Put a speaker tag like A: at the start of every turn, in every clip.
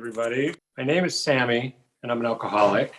A: Everybody. My name is Sammy, and I'm an alcoholic,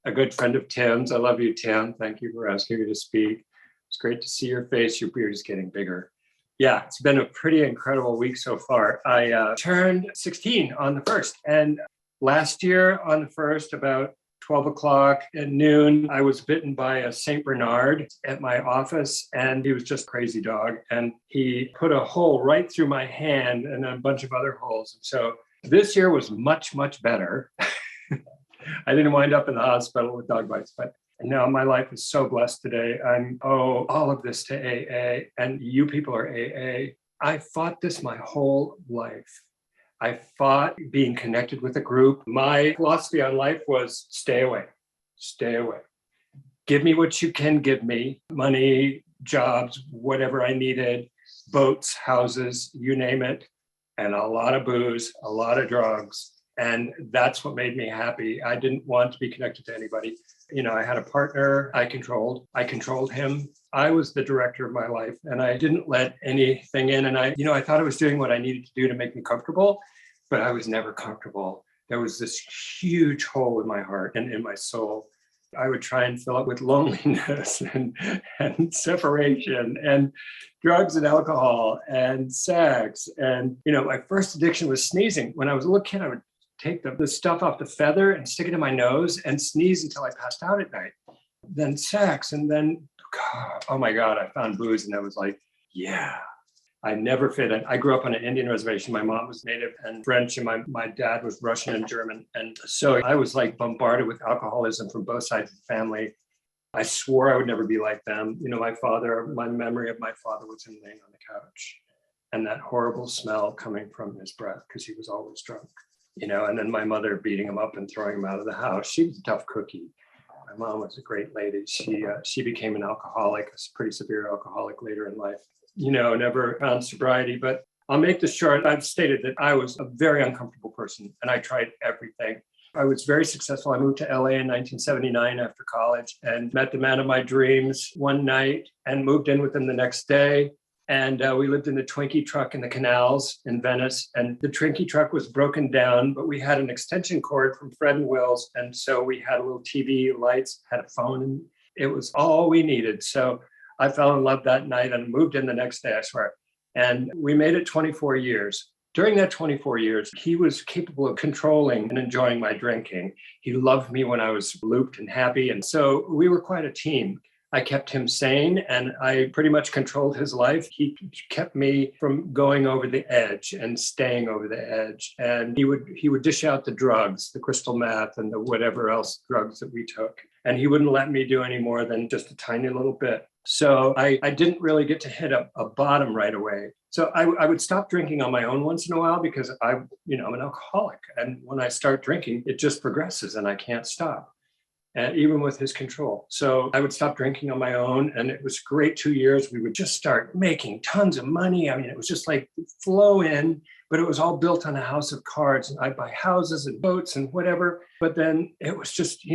A: a good friend of Tim's. I love you, Tim. Thank you for asking me to speak. It's great to see your face. Your beard is getting bigger. Yeah, it's been a pretty incredible week so far. I turned 16 on the 1st, and last year on the 1st, about 12 o'clock at noon, I was bitten by a St. Bernard at my office, and he was just a crazy dog. And he put a hole right through my hand and a bunch of other holes. And so this year was much, much better. I didn't wind up in the hospital with dog bites, but now my life is so blessed today. I'm all of this to AA, and you people are AA. I fought this my whole life. I fought being connected with a group. My philosophy on life was stay away, stay away. Give me what you can give me, money, jobs, whatever I needed, boats, houses, you name it, and a lot of booze, a lot of drugs. And that's what made me happy. I didn't want to be connected to anybody. I had a partner I controlled him. I was the director of my life, and I didn't let anything in. And I thought I was doing what I needed to do to make me comfortable, but I was never comfortable. There was this huge hole in my heart and in my soul. I would try and fill it with loneliness and separation and drugs and alcohol and sex. And, my first addiction was sneezing. When I was a little kid, I would take the stuff off the feather and stick it in my nose and sneeze until I passed out at night. Then sex. And then, oh my God, I found booze. And I was like, yeah, I never fit in. I grew up on an Indian reservation. My mom was Native and French, and my dad was Russian and German. And so I was like bombarded with alcoholism from both sides of the family. I swore I would never be like them. My memory of my father was him laying on the couch and that horrible smell coming from his breath because he was always drunk. And then my mother beating him up and throwing him out of the house. She was a tough cookie. My mom was a great lady. She became an alcoholic, a pretty severe alcoholic later in life. Never found sobriety, but I'll make this short. I've stated that I was a very uncomfortable person and I tried everything. I was very successful. I moved to LA in 1979 after college and met the man of my dreams one night and moved in with him the next day. And we lived in the Twinkie truck in the canals in Venice. And the Twinkie truck was broken down, but we had an extension cord from Fred and Will's. And so we had a little TV, lights, had a phone, and it was all we needed. So I fell in love that night and moved in the next day, I swear. And we made it 24 years. During that 24 years, he was capable of controlling and enjoying my drinking. He loved me when I was looped and happy. And so we were quite a team. I kept him sane and I pretty much controlled his life. He kept me from going over the edge and staying over the edge. And he would dish out the drugs, the crystal meth and the whatever else drugs that we took. And he wouldn't let me do any more than just a tiny little bit. So I didn't really get to hit a bottom right away. So I would stop drinking on my own once in a while because I'm an alcoholic. And when I start drinking, it just progresses and I can't stop. And even with his control. So I would stop drinking on my own. And it was great 2 years. We would just start making tons of money. I mean, it was just like flow in, but it was all built on a house of cards. And I'd buy houses and boats and whatever. But then it was just,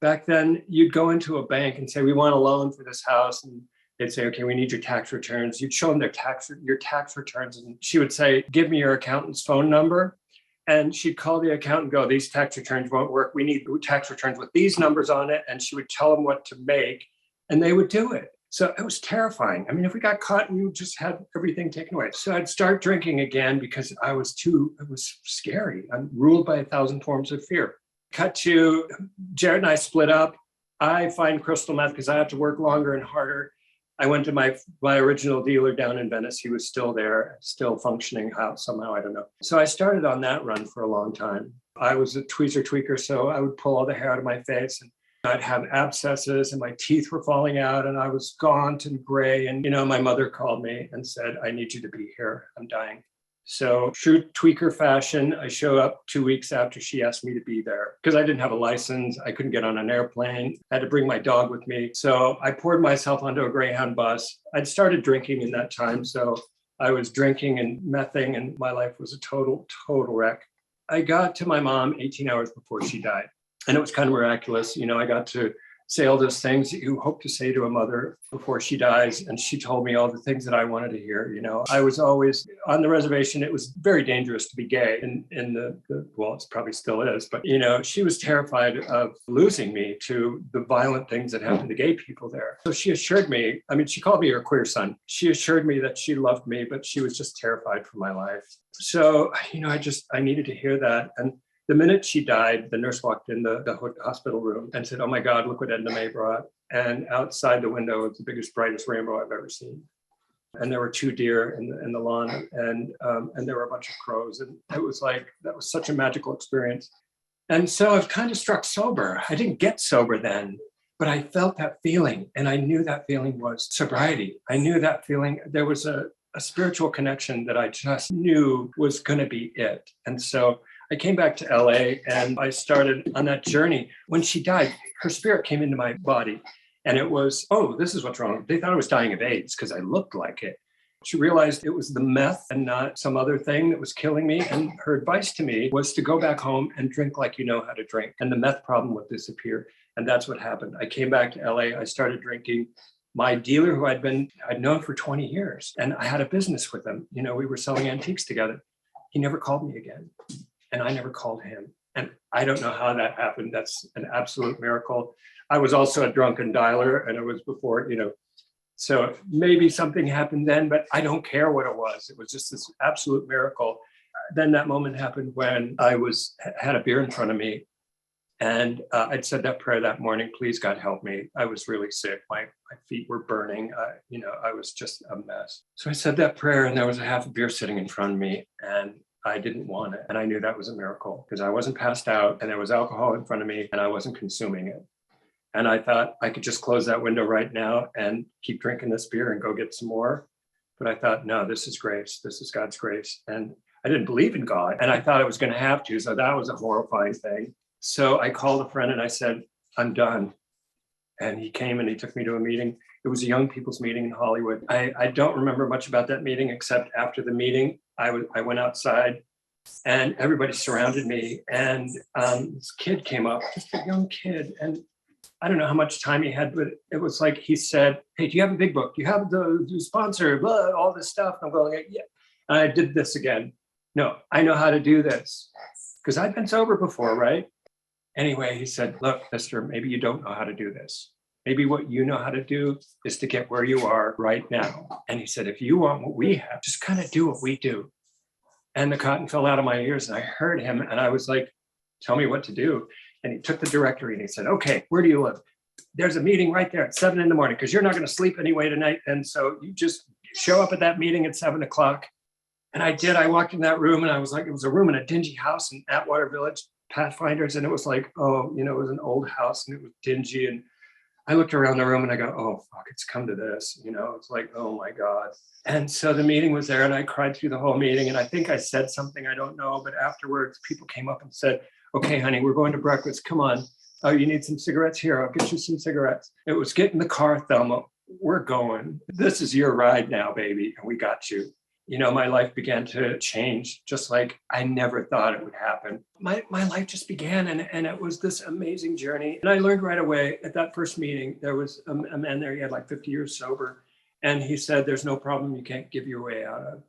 A: back then you'd go into a bank and say, we want a loan for this house. And they'd say, okay, we need your tax returns. You'd show them your tax returns. And she would say, give me your accountant's phone number. And she'd call the accountant and go, these tax returns won't work. We need tax returns with these numbers on it. And she would tell them what to make and they would do it. So it was terrifying. I mean, if we got caught, we would just have everything taken away. So I'd start drinking again because it was scary. I'm ruled by 1,000 forms of fear. Cut to Jared and I split up. I find crystal meth because I have to work longer and harder. I went to my original dealer down in Venice. He was still there, still functioning somehow, I don't know. So I started on that run for a long time. I was a tweezer tweaker, so I would pull all the hair out of my face and I'd have abscesses and my teeth were falling out and I was gaunt and gray. And, my mother called me and said, I need you to be here. I'm dying. So true tweaker fashion, I showed up 2 weeks after she asked me to be there because I didn't have a license. I couldn't get on an airplane. I had to bring my dog with me. So I poured myself onto a Greyhound bus. I'd started drinking in that time. So I was drinking and mething and my life was a total wreck. I got to my mom 18 hours before she died. And it was kind of miraculous. I got to say all those things that you hope to say to a mother before she dies. And she told me all the things that I wanted to hear. You know, I was always on the reservation. It was very dangerous to be gay in the well, it probably still is, but you know, she was terrified of losing me to the violent things that happened to gay people there. So she assured me, I mean, she called me her queer son. She assured me that she loved me, but she was just terrified for my life. So, you know, I needed to hear that. And the minute she died, the nurse walked in the hospital room and said, "Oh my God, look what Edna Mae brought." And outside the window was the biggest, brightest rainbow I've ever seen. And there were 2 deer in the lawn, and there were a bunch of crows. And it was like, that was such a magical experience. And so I've kind of struck sober. I didn't get sober then, but I felt that feeling. And I knew that feeling was sobriety. I knew that feeling. There was a spiritual connection that I just knew was going to be it. And so I came back to LA and I started on that journey. When she died, her spirit came into my body and it was, oh, this is what's wrong. They thought I was dying of AIDS because I looked like it. She realized it was the meth and not some other thing that was killing me. And her advice to me was to go back home and drink like you know how to drink. And the meth problem would disappear. And that's what happened. I came back to LA. I started drinking. My dealer, who I'd known for 20 years, and I had a business with him. You know, we were selling antiques together. He never called me again. And I never called him. And I don't know how that happened. That's an absolute miracle. I was also a drunken dialer, and it was before, you know, so maybe something happened then, but I don't care what it was. It was just this absolute miracle. Then that moment happened when I had a beer in front of me, and I'd said that prayer that morning, "Please God help me." I was really sick. My feet were burning. You know, I was just a mess. So I said that prayer, and there was a half a beer sitting in front of me, and I didn't want it. And I knew that was a miracle because I wasn't passed out and there was alcohol in front of me and I wasn't consuming it. And I thought I could just close that window right now and keep drinking this beer and go get some more. But I thought, no, this is grace. This is God's grace. And I didn't believe in God. And I thought I was going to have to. So that was a horrifying thing. So I called a friend and I said, "I'm done." And he came and he took me to a meeting. It was a young people's meeting in Hollywood. I don't remember much about that meeting, except after the meeting, I went outside and everybody surrounded me. And this kid came up, just a young kid. And I don't know how much time he had, but it was like he said, "Hey, do you have a big book? Do you have the sponsor? Blah, all this stuff." And I'm going, "Yeah." And I did this again. "No, I know how to do this." Because I'd been sober before, right? Anyway, he said, "Look, mister, maybe you don't know how to do this. Maybe what you know how to do is to get where you are right now." And he said, "If you want what we have, just kind of do what we do." And the cotton fell out of my ears and I heard him and I was like, "Tell me what to do." And he took the directory and he said, "Okay, where do you live? There's a meeting right there at 7 a.m, because you're not going to sleep anyway tonight. And so you just show up at that meeting at 7 o'clock. And I did. I walked in that room and I was like, it was a room in a dingy house in Atwater Village, Pathfinders. And it was like, oh, you know, it was an old house and it was dingy. And I looked around the room and I go, "Oh, fuck, it's come to this." You know, it's like, oh my God. And so the meeting was there and I cried through the whole meeting. And I think I said something, I don't know. But afterwards, people came up and said, "Okay, honey, we're going to breakfast. Come on. Oh, you need some cigarettes? Here, I'll get you some cigarettes." It was, "Get in the car, Thelma. We're going. This is your ride now, baby. And we got you." You know, my life began to change just like I never thought it would happen. My life just began and it was this amazing journey. And I learned right away at that first meeting, there was a man there, he had like 50 years sober. And he said, "There's no problem you can't give your way out of."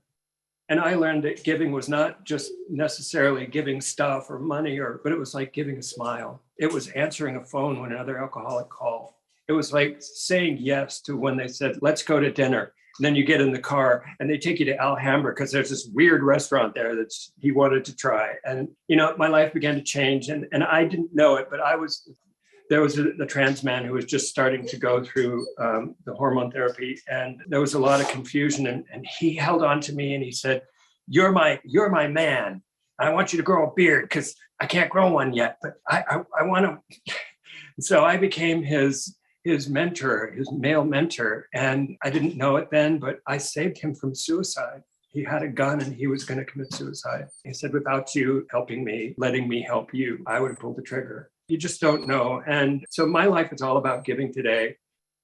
A: And I learned that giving was not just necessarily giving stuff or money, but it was like giving a smile. It was answering a phone when another alcoholic called. It was like saying yes to when they said, "Let's go to dinner." And then you get in the car and they take you to Alhambra because there's this weird restaurant there that he wanted to try. And, you know, my life began to change and I didn't know it, but there was the trans man who was just starting to go through the hormone therapy. And there was a lot of confusion and he held on to me and he said, you're my man. I want you to grow a beard because I can't grow one yet, but I want to." So I became his mentor, his male mentor. And I didn't know it then, but I saved him from suicide. He had a gun and he was going to commit suicide. He said, "Without you helping me, letting me help you, I would have pulled the trigger." You just don't know. And so my life is all about giving today.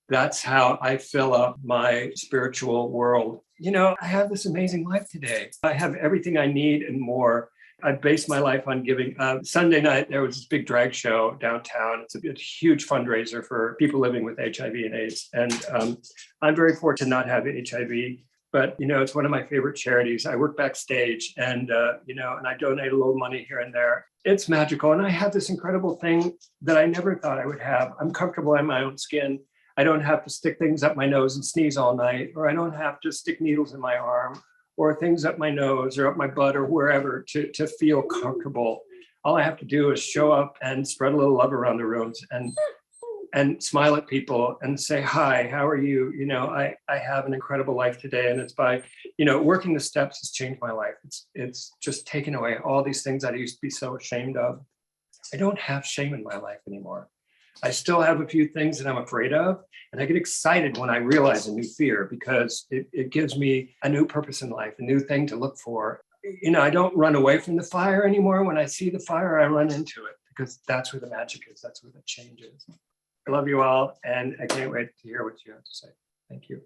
A: That's how I fill up my spiritual world. You know, I have this amazing life today. I have everything I need and more. I base my life on giving. Sunday night, there was this big drag show downtown. It's a huge fundraiser for people living with HIV and AIDS. And I'm very fortunate to not have HIV, but, it's one of my favorite charities. I work backstage and, and I donate a little money here and there. It's magical. And I have this incredible thing that I never thought I would have. I'm comfortable in my own skin. I don't have to stick things up my nose and sneeze all night, or I don't have to stick needles in my arm or things up my nose or up my butt or wherever to feel comfortable. All I have to do is show up and spread a little love around the rooms and smile at people and say, hi, how are you? I have an incredible life today. And it's by, working the steps has changed my life. It's just taken away all these things that I used to be so ashamed of. I don't have shame in my life anymore. I still have a few things that I'm afraid of, and I get excited when I realize a new fear because it gives me a new purpose in life, a new thing to look for. I don't run away from the fire anymore. When I see the fire, I run into it because that's where the magic is. That's where the change is. I love you all, and I can't wait to hear what you have to say. Thank you.